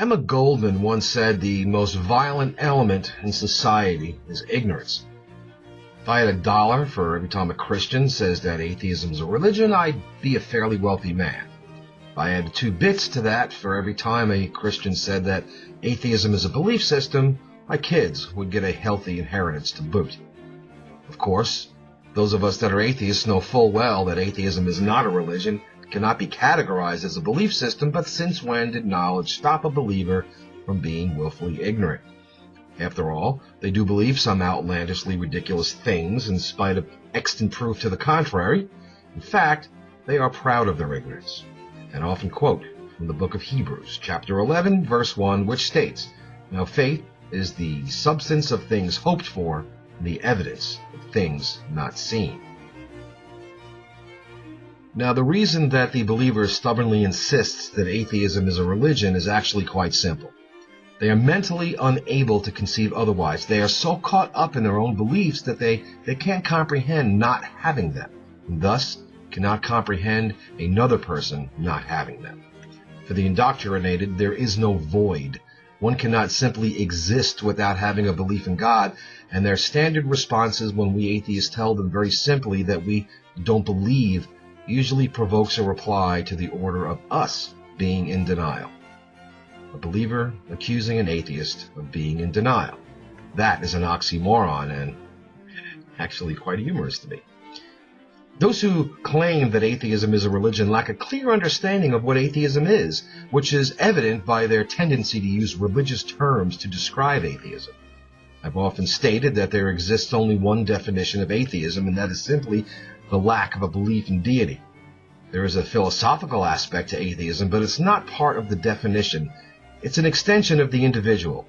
Emma Goldman once said the most violent element in society is ignorance. If I had $1 for every time a Christian says that atheism is a religion, I'd be a fairly wealthy man. If I added 2 bits to that for every time a Christian said that atheism is a belief system, my kids would get a healthy inheritance to boot. Of course, those of us that are atheists know full well that atheism is not a religion, cannot be categorized as a belief system, but since when did knowledge stop a believer from being willfully ignorant? After all, they do believe some outlandishly ridiculous things in spite of extant proof to the contrary. In fact, they are proud of their ignorance, and often quote from the book of Hebrews, chapter 11, verse 1, which states, "Now faith is the substance of things hoped for, and the evidence of things not seen." Now, the reason that the believer stubbornly insists that atheism is a religion is actually quite simple. They are mentally unable to conceive otherwise. They are so caught up in their own beliefs that they can't comprehend not having them, and thus cannot comprehend another person not having them. For the indoctrinated, there is no void. One cannot simply exist without having a belief in God, and their standard responses when we atheists tell them very simply that we don't believe usually provokes a reply to the order of us being in denial. A believer accusing an atheist of being in denial. That is an oxymoron and actually quite humorous to me. Those who claim that atheism is a religion lack a clear understanding of what atheism is, which is evident by their tendency to use religious terms to describe atheism. I've often stated that there exists only one definition of atheism, and that is simply the lack of a belief in deity. There is a philosophical aspect to atheism, but it's not part of the definition. It's an extension of the individual.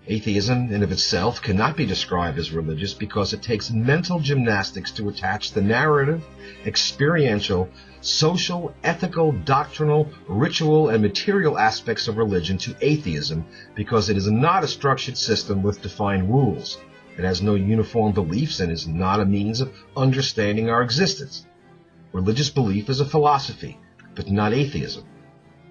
Atheism in of itself cannot be described as religious because it takes mental gymnastics to attach the narrative, experiential, social, ethical, doctrinal, ritual, and material aspects of religion to atheism because it is not a structured system with defined rules. It has no uniform beliefs and is not a means of understanding our existence. Religious belief is a philosophy, but not atheism.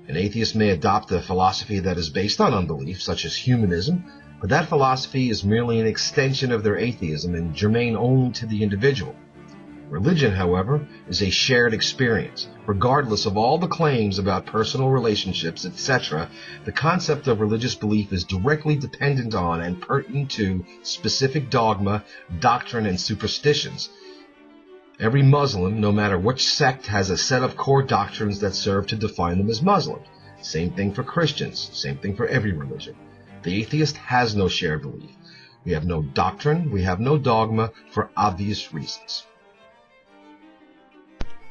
An atheist may adopt a philosophy that is based on unbelief, such as humanism, but that philosophy is merely an extension of their atheism and germane only to the individual. Religion, however, is a shared experience. Regardless of all the claims about personal relationships, etc., the concept of religious belief is directly dependent on and pertinent to specific dogma, doctrine, and superstitions. Every Muslim, no matter which sect, has a set of core doctrines that serve to define them as Muslims. Same thing for Christians, same thing for every religion. The atheist has no shared belief. We have no doctrine, we have no dogma, for obvious reasons.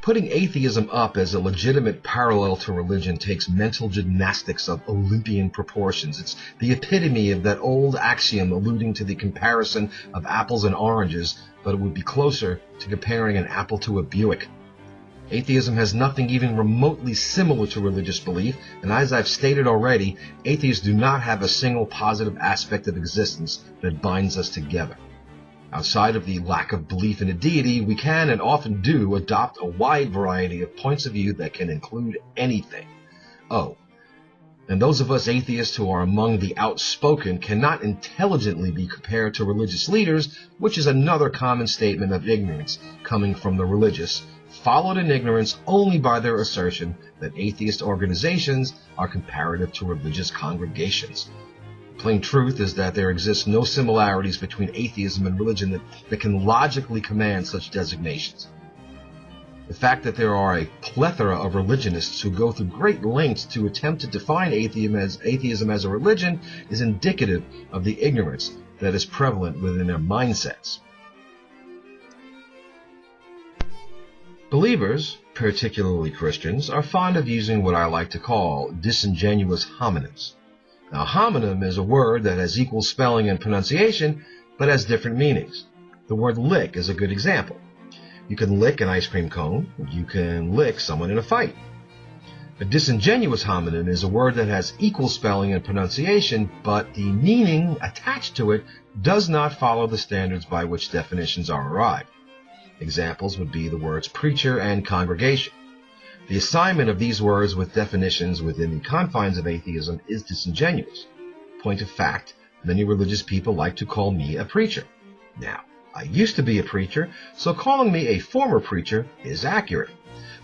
Putting atheism up as a legitimate parallel to religion takes mental gymnastics of Olympian proportions. It's the epitome of that old axiom alluding to the comparison of apples and oranges, but it would be closer to comparing an apple to a Buick. Atheism has nothing even remotely similar to religious belief, and as I've stated already, atheists do not have a single positive aspect of existence that binds us together. Outside of the lack of belief in a deity, we can and often do adopt a wide variety of points of view that can include anything. Oh, and those of us atheists who are among the outspoken cannot intelligently be compared to religious leaders, which is another common statement of ignorance coming from the religious, followed in ignorance only by their assertion that atheist organizations are comparative to religious congregations. The plain truth is that there exists no similarities between atheism and religion that can logically command such designations. The fact that there are a plethora of religionists who go through great lengths to attempt to define atheism as a religion is indicative of the ignorance that is prevalent within their mindsets. Believers, particularly Christians, are fond of using what I like to call disingenuous homonyms. Now, homonym is a word that has equal spelling and pronunciation, but has different meanings. The word lick is a good example. You can lick an ice cream cone. You can lick someone in a fight. A disingenuous homonym is a word that has equal spelling and pronunciation, but the meaning attached to it does not follow the standards by which definitions are arrived. Examples would be the words preacher and congregation. The assignment of these words with definitions within the confines of atheism is disingenuous. Point of fact, many religious people like to call me a preacher. Now, I used to be a preacher, so calling me a former preacher is accurate.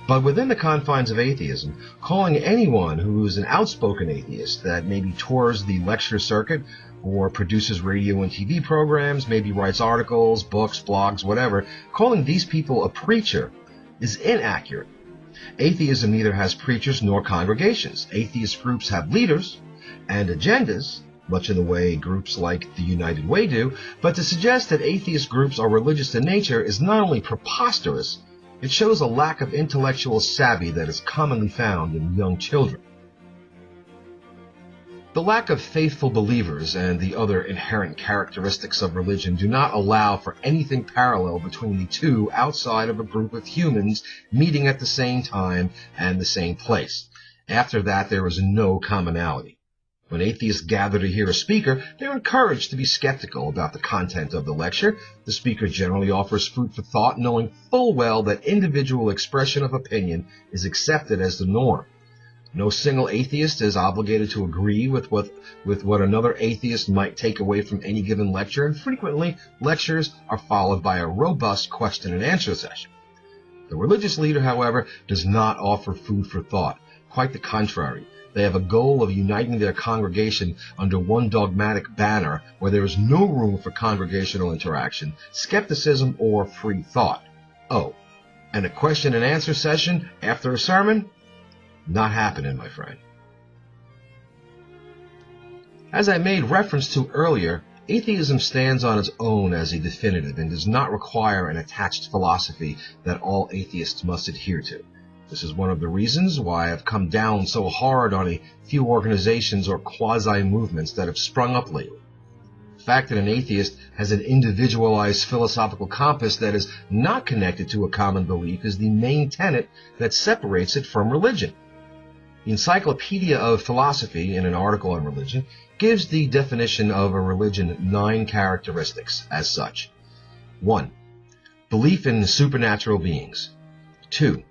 But within the confines of atheism, calling anyone who is an outspoken atheist that maybe tours the lecture circuit or produces radio and TV programs, maybe writes articles, books, blogs, whatever, calling these people a preacher is inaccurate. Atheism neither has preachers nor congregations. Atheist groups have leaders and agendas, much in the way groups like the United Way do, but to suggest that atheist groups are religious in nature is not only preposterous, it shows a lack of intellectual savvy that is commonly found in young children. The lack of faithful believers and the other inherent characteristics of religion do not allow for anything parallel between the two outside of a group of humans meeting at the same time and the same place. After that, there is no commonality. When atheists gather to hear a speaker, they are encouraged to be skeptical about the content of the lecture. The speaker generally offers food for thought, knowing full well that individual expression of opinion is accepted as the norm. No single atheist is obligated to agree with what another atheist might take away from any given lecture, and frequently lectures are followed by a robust question and answer session. The religious leader, however, does not offer food for thought. Quite the contrary. They have a goal of uniting their congregation under one dogmatic banner where there is no room for congregational interaction, skepticism, or free thought. Oh, and a question and answer session after a sermon? Not happening, my friend. As I made reference to earlier, atheism stands on its own as a definitive and does not require an attached philosophy that all atheists must adhere to. This is one of the reasons why I've come down so hard on a few organizations or quasi-movements that have sprung up lately. The fact that an atheist has an individualized philosophical compass that is not connected to a common belief is the main tenet that separates it from religion. The Encyclopedia of Philosophy, in an article on religion, gives the definition of a religion 9 characteristics as such. 1. Belief in supernatural beings. 2.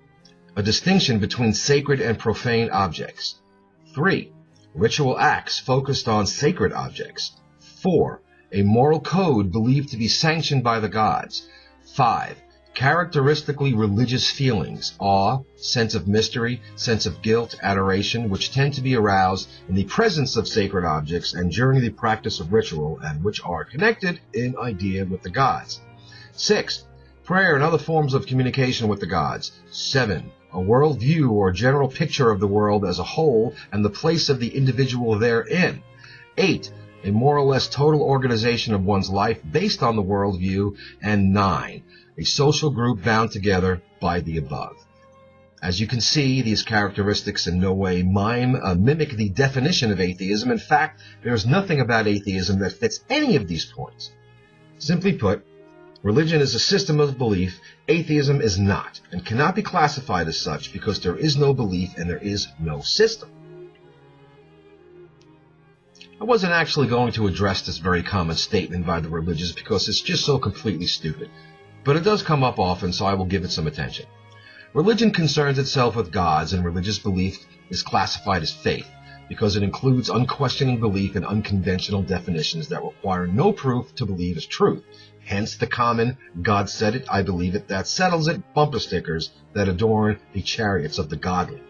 A distinction between sacred and profane objects. 3. Ritual acts focused on sacred objects. 4. A moral code believed to be sanctioned by the gods. 5. Characteristically religious feelings, awe, sense of mystery, sense of guilt, adoration, which tend to be aroused in the presence of sacred objects and during the practice of ritual, and which are connected in idea with the gods. 6. Prayer and other forms of communication with the gods. 7. A worldview or general picture of the world as a whole and the place of the individual therein. 8. A more or less total organization of one's life based on the worldview. And 9. A social group bound together by the above. As you can see, these characteristics in no way mimic the definition of atheism. In fact, there is nothing about atheism that fits any of these points. Simply put, religion is a system of belief. Atheism is not, and cannot be classified as such because there is no belief and there is no system. I wasn't actually going to address this very common statement by the religious because it's just so completely stupid, but it does come up often, so I will give it some attention. Religion concerns itself with gods, and religious belief is classified as faith because it includes unquestioning belief in unconventional definitions that require no proof to believe as truth. Hence the common, God said it, I believe it, that settles it, bumper stickers that adorn the chariots of the godly.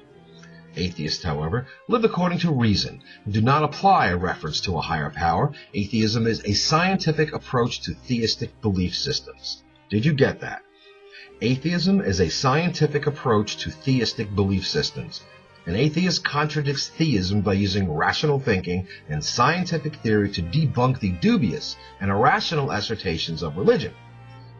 Atheists, however, live according to reason and do not apply a reference to a higher power. Atheism is a scientific approach to theistic belief systems. Did you get that? Atheism is a scientific approach to theistic belief systems. An atheist contradicts theism by using rational thinking and scientific theory to debunk the dubious and irrational assertions of religion.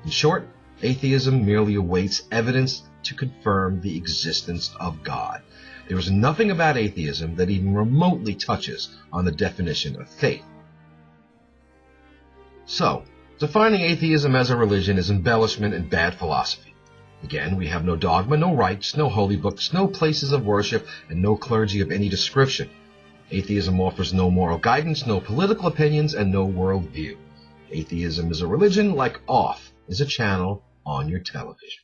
In short, atheism merely awaits evidence to confirm the existence of God. There is nothing about atheism that even remotely touches on the definition of faith. So, defining atheism as a religion is embellishment and bad philosophy. Again, we have no dogma, no rites, no holy books, no places of worship, and no clergy of any description. Atheism offers no moral guidance, no political opinions, and no worldview. Atheism is a religion like off is a channel on your television.